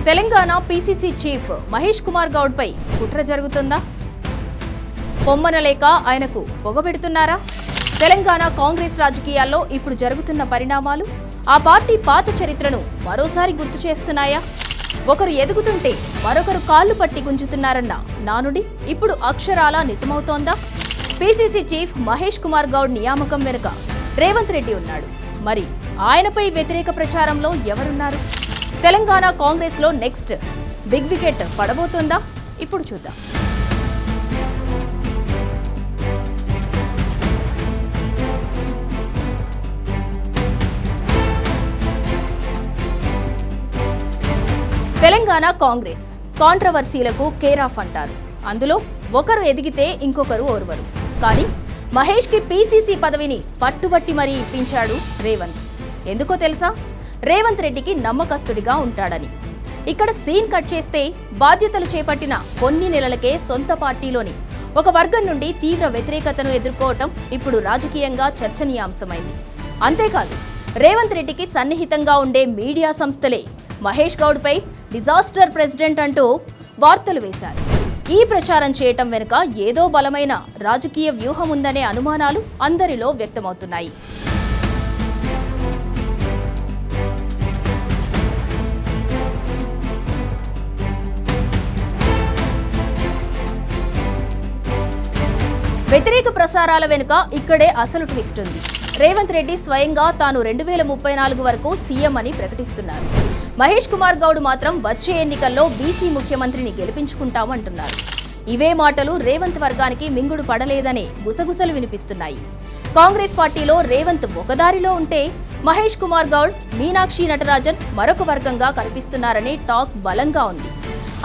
Telangana PCC chief Mahesh Kumar Goud పై కుట్ర జరుగుతుందా? పొమ్మనలేక ఆయనకు పొగబెడుతున్నారా? తెలంగాణ కాంగ్రెస్ రాజకీయాల్లో ఇప్పుడు జరుగుతున్న పరిణామాలు ఆ పార్టీ పాత చరిత్రను మరోసారి గుర్తు చేస్తున్నాయా? ఒకరు ఎదుగుతుంటే మరొకరు కాళ్లు పట్టి గుంజుతున్నారన్న నానుడి ఇప్పుడు అక్షరాలా నిజమవుతోందా? పీసీసీ చీఫ్ మహేష్ కుమార్ గౌడ్ నియామకం వెనుక రేవంత్ రెడ్డి ఉన్నాడు. మరి ఆయనపై వ్యతిరేక ప్రచారంలో ఎవరున్నారు? తెలంగాణ కాంగ్రెస్ లో నెక్స్ట్ బిగ్ వికెట్ పడబోతోందా? ఇప్పుడు చూద్దాం. తెలంగాణ కాంగ్రెస్ కాంట్రవర్సీలకు కేర్ ఆఫ్ అంటారు. అందులో ఒకరు ఎదిగితే ఇంకొకరు ఓర్వరు. కానీ మహేష్ కి పీసీసీ పదవిని పట్టుబట్టి మరీ ఇప్పించాడు రేవంత్. ఎందుకో తెలుసా? రేవంత్ రెడ్డికి నమ్మకస్తుడిగా ఉంటాడని. ఇక్కడ సీన్ కట్ చేస్తే బాధ్యతలు చేపట్టిన కొన్ని నెలలకే సొంత పార్టీలోని ఒక వర్గం నుండి తీవ్ర వ్యతిరేకతను ఎదుర్కోవటం ఇప్పుడు రాజకీయంగా చర్చనీయాంశమైంది. అంతేకాదు, రేవంత్ రెడ్డికి సన్నిహితంగా ఉండే మీడియా సంస్థలే మహేష్ గౌడ్ పై డిజాస్టర్ ప్రెసిడెంట్ అంటూ వార్తలు వేశారు. ఈ ప్రచారం చేయటం వెనుక ఏదో బలమైన రాజకీయ వ్యూహం ఉందనే అనుమానాలు అందరిలో వ్యక్తమవుతున్నాయి. వ్యతిరేక ప్రసారాల వెనుక ఇక్కడే అసలు ట్విస్ట్ ఉంది. రేవంత్ రెడ్డి స్వయంగా తాను 2034 వరకు సీఎం అని ప్రకటిస్తున్నారు. మహేష్ కుమార్ గౌడ్ మాత్రం వచ్చే ఎన్నికల్లో బీసీ ముఖ్యమంత్రిని గెలిపించుకుంటామంటున్నారు. ఇవే మాటలు రేవంత్ వర్గానికి మింగుడు పడలేదనే గుసగుసలు వినిపిస్తున్నాయి. కాంగ్రెస్ పార్టీలో రేవంత్ ఒకదారిలో ఉంటే మహేష్ కుమార్ గౌడ్, మీనాక్షి నటరాజన్ మరొక వర్గంగా కనిపిస్తున్నారనే టాక్ బలంగా ఉంది.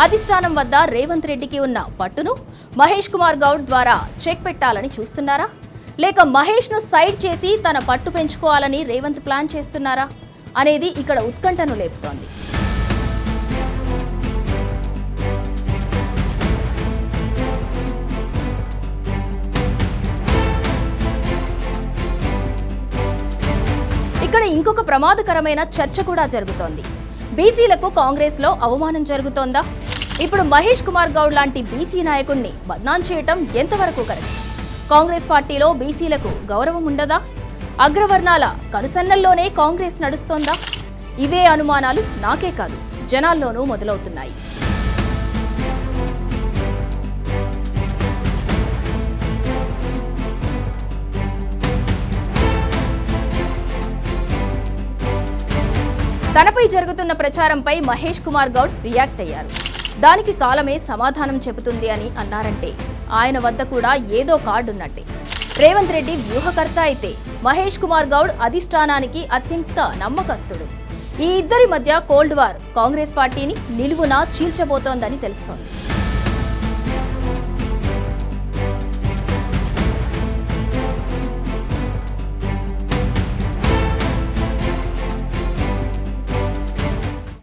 అధిష్టానం వద్ద రేవంత్ రెడ్డికి ఉన్న పట్టును మహేష్ కుమార్ గౌడ్ ద్వారా చెక్ పెట్టాలని చూస్తున్నారా? లేక మహేష్ ను సైడ్ చేసి తన పట్టు పెంచుకోవాలని రేవంత్ ప్లాన్ చేస్తున్నారా అనేది ఇక్కడ ఉత్కంఠను లేపుతోంది. ఇక్కడ ఇంకొక ప్రమాదకరమైన చర్చ కూడా జరుగుతోంది. బీసీలకు కాంగ్రెస్ లో అవమానం జరుగుతోందా? ఇప్పుడు మహేష్ కుమార్ గౌడ్ లాంటి బీసీ నాయకుడిని బద్నాం చేయటం ఎంతవరకు కరెక్ట్? కాంగ్రెస్ పార్టీలో బీసీలకు గౌరవం ఉండదా? అగ్రవర్ణాల కనుసన్నల్లోనే కాంగ్రెస్ నడుస్తోందా? ఇవే అనుమానాలు నాకే కాదు, జనాల్లోనూ మొదలవుతున్నాయి. తనపై జరుగుతున్న ప్రచారంపై మహేష్ కుమార్ గౌడ్ రియాక్ట్ అయ్యారు. దానికి కాలమే సమాధానం చెబుతుంది అని అన్నారంటే ఆయన వద్ద కూడా ఏదో కార్డు ఉన్నట్టే. రేవంత్ రెడ్డి వ్యూహకర్త అయితే మహేష్ కుమార్ గౌడ్ అధిష్టానానికి అత్యంత నమ్మకస్తుడు. ఈ ఇద్దరి మధ్య కోల్డ్ వార్ కాంగ్రెస్ పార్టీని నిలువునా చీల్చబోతోందని తెలుస్తోంది.